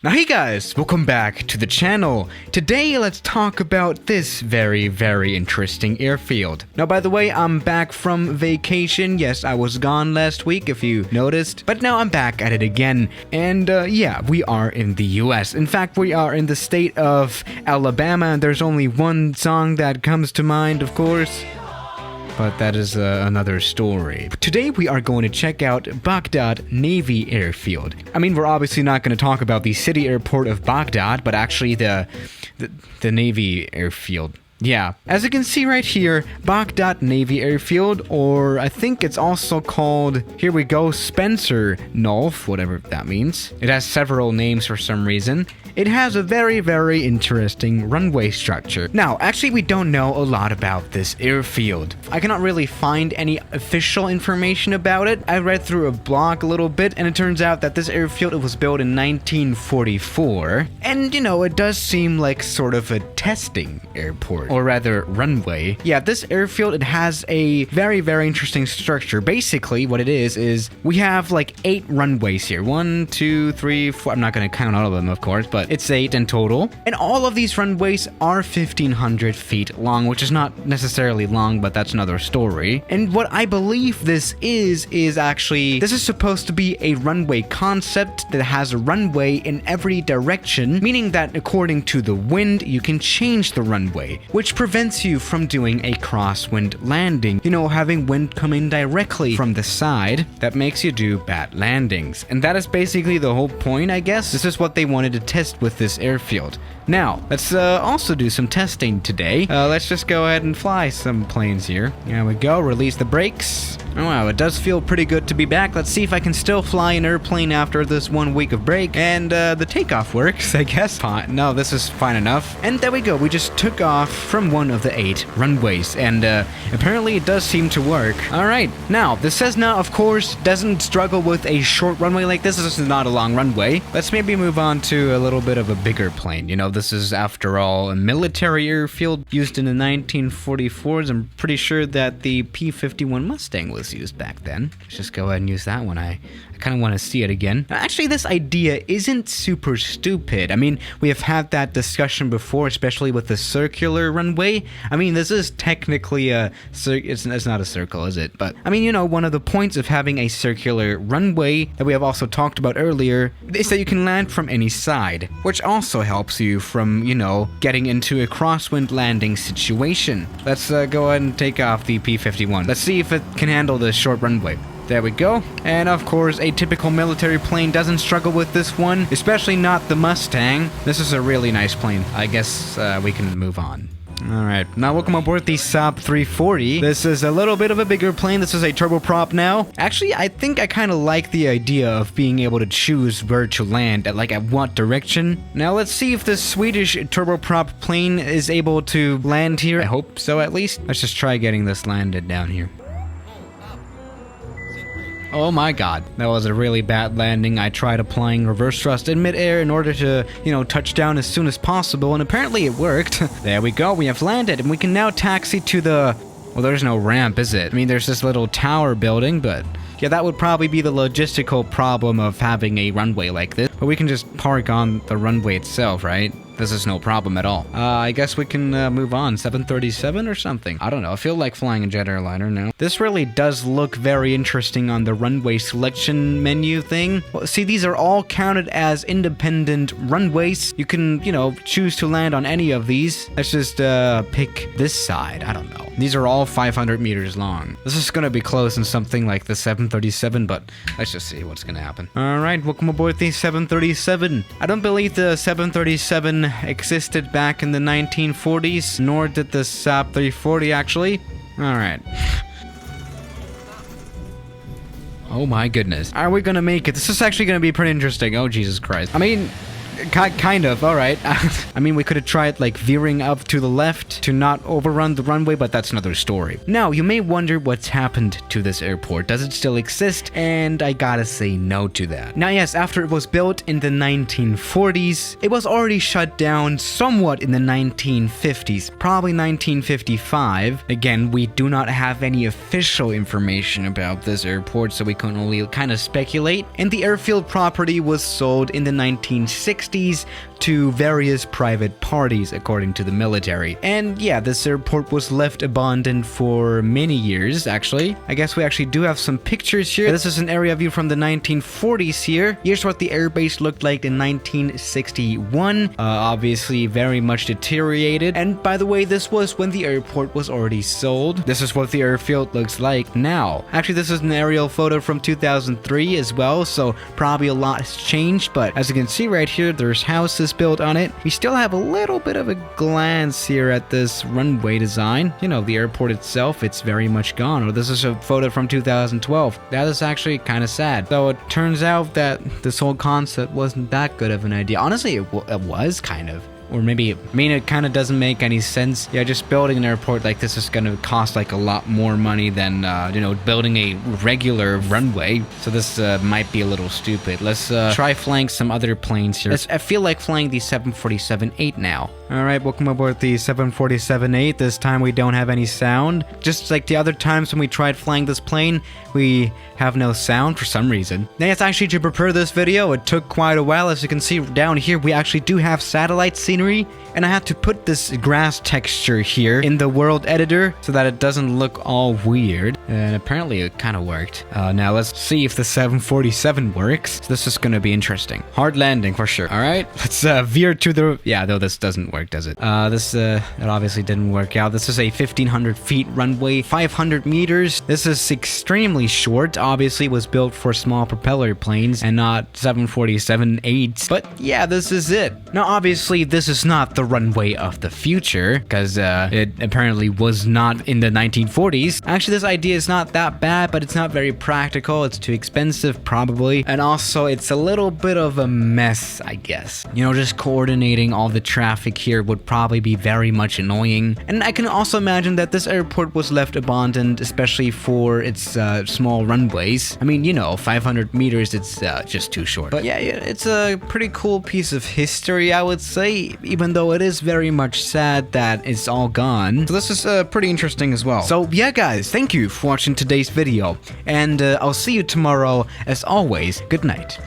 Now hey guys, welcome back to the channel. Today let's talk about this very interesting airfield. Now by the way, I'm back from vacation. Yes, I was gone last week if you noticed, but now I'm back at it again. And yeah, we are in the US. In fact, we are in the state of Alabama, and there's only one song that comes to mind, of course. But that is another story. Today we are going to check out Baghdad Navy Airfield. I mean, we're obviously not going to talk about the city airport of Baghdad, but actually the Navy Airfield. Yeah, as you can see right here, Baghdad Navy Airfield, or I think it's also called, here we go, Spencer Nolf, whatever that means. It has several names for some reason. It has a very interesting runway structure. Now, actually we don't know a lot about this airfield. I cannot really find any official information about it. I read through a blog a little bit, and it turns out that this airfield, it was built in 1944. And you know, it does seem like sort of a testing airport. Or rather, runway. Yeah, this airfield, it has a very interesting structure. Basically, what it is we have like 8 runways here. 1, 2, 3, 4. I'm not going to count all of them, of course, but it's 8 in total. And all of these runways are 1,500 feet long, which is not necessarily long, but that's another story. And what I believe this is actually, this is supposed to be a runway concept that has a runway in every direction, meaning that according to the wind, you can change the runway, which prevents you from doing a crosswind landing. You know, having wind coming directly from the side, that makes you do bad landings. And that is basically the whole point, I guess. This is what they wanted to test with this airfield. Now, let's also do some testing today. Let's just go ahead and fly some planes here. There we go, release the brakes. Oh wow, it does feel pretty good to be back. Let's see if I can still fly an airplane after this 1 week of break. And the takeoff works, I guess. Fine. No, this is fine enough. And there we go, we just took off from one of the 8 runways. And apparently it does seem to work. Alright, now, the Cessna, of course, doesn't struggle with a short runway like this. This is not a long runway. Let's maybe move on to a little bit of a bigger plane. You know, this is, after all, a military airfield used in the 1944s. I'm pretty sure that the P-51 Mustang was used back then. Let's just go ahead and use that one. I kind of want to see it again. Actually, this idea isn't super stupid. I mean, we have had that discussion before, especially with the circular runway. I mean, this is technically it's not a circle, is it? But, I mean, you know, one of the points of having a circular runway that we have also talked about earlier is that you can land from any side, which also helps you from, you know, getting into a crosswind landing situation. Let's go ahead and take off the P-51. Let's see if it can handle this short runway. There we go. And of course, a typical military plane doesn't struggle with this one, especially not the Mustang. This is a really nice plane. I guess we can move on. Alright, now welcome aboard the Saab 340. This is a little bit of a bigger plane. This is a turboprop now. Actually, I think I kind of like the idea of being able to choose where to land, at what direction. Now let's see if this Swedish turboprop plane is able to land here. I hope so, at least. Let's just try getting this landed down here. Oh my god, that was a really bad landing. I tried applying reverse thrust in midair in order to, you know, touch down as soon as possible, and apparently it worked. There we go, we have landed, and we can now taxi to the... Well, there's no ramp, is it? I mean, there's this little tower building, but... Yeah, that would probably be the logistical problem of having a runway like this. But we can just park on the runway itself, right? This is no problem at all. I guess we can move on. 737 or something. I don't know. I feel like flying a jet airliner now. This really does look very interesting on the runway selection menu thing. Well, see, these are all counted as independent runways. You can, you know, choose to land on any of these. Let's just pick this side. I don't know. These are all 500 meters long. This is going to be close in something like the 737, but let's just see what's going to happen. All right, welcome aboard the 737. I don't believe the 737 existed back in the 1940s, nor did the Saab 340 actually. All right. Oh my goodness. Are we gonna make it? This is actually gonna be pretty interesting. Oh, Jesus Christ. I mean, kind of, alright. I mean, we could have tried, like, veering up to the left to not overrun the runway, but that's another story. Now, you may wonder what's happened to this airport. Does it still exist? And I gotta say no to that. Now, yes, after it was built in the 1940s, it was already shut down somewhat in the 1950s, probably 1955. Again, we do not have any official information about this airport, so we can only kind of speculate. And the airfield property was sold in the 1960s 1960s to various private parties, according to the military. And yeah, this airport was left abandoned for many years, actually. I guess we actually do have some pictures here. This is an area view from the 1940s here. Here's what the airbase looked like in 1961. Obviously very much deteriorated. And by the way, this was when the airport was already sold. This is what the airfield looks like now. Actually, this is an aerial photo from 2003 as well, so probably a lot has changed, but as you can see right here, there's houses built on it. We still have a little bit of a glance here at this runway design. You know, the airport itself, it's very much gone. Or this is a photo from 2012. That is actually kind of sad. So it turns out that this whole concept wasn't that good of an idea. Honestly, it was kind of. Or maybe, I mean, it kind of doesn't make any sense. Yeah, just building an airport like this is going to cost like a lot more money than, you know, building a regular runway. So this might be a little stupid. Let's try flying some other planes here. I feel like flying the 747-8 now. All right, welcome aboard the 747-8. This time we don't have any sound. Just like the other times when we tried flying this plane, we have no sound for some reason. Now, yes, actually, to prepare this video, it took quite a while. As you can see down here, we actually do have satellite scenery, and I had to put this grass texture here in the world editor so that it doesn't look all weird. And apparently it kind of worked. Now let's see if the 747 works. So this is going to be interesting. Hard landing for sure. All right, let's veer to the... Yeah, though this doesn't work, does it? It obviously didn't work out. This is a 1,500 feet runway, 500 meters. This is extremely short. Obviously was built for small propeller planes and not 747-8s. But yeah, this is it. Now, obviously, this is not the runway of the future, because it apparently was not in the 1940s. Actually, this idea is not that bad, but it's not very practical. It's too expensive, probably. And also, it's a little bit of a mess, I guess. You know, just coordinating all the traffic here would probably be very much annoying. And I can also imagine that this airport was left abandoned, especially for its small runways. I mean, you know, 500 meters, it's just too short. But yeah, it's a pretty cool piece of history, I would say, even though it is very much sad that it's all gone. So this is pretty interesting as well. So yeah, guys, thank you for watching today's video, and I'll see you tomorrow. As always, good night.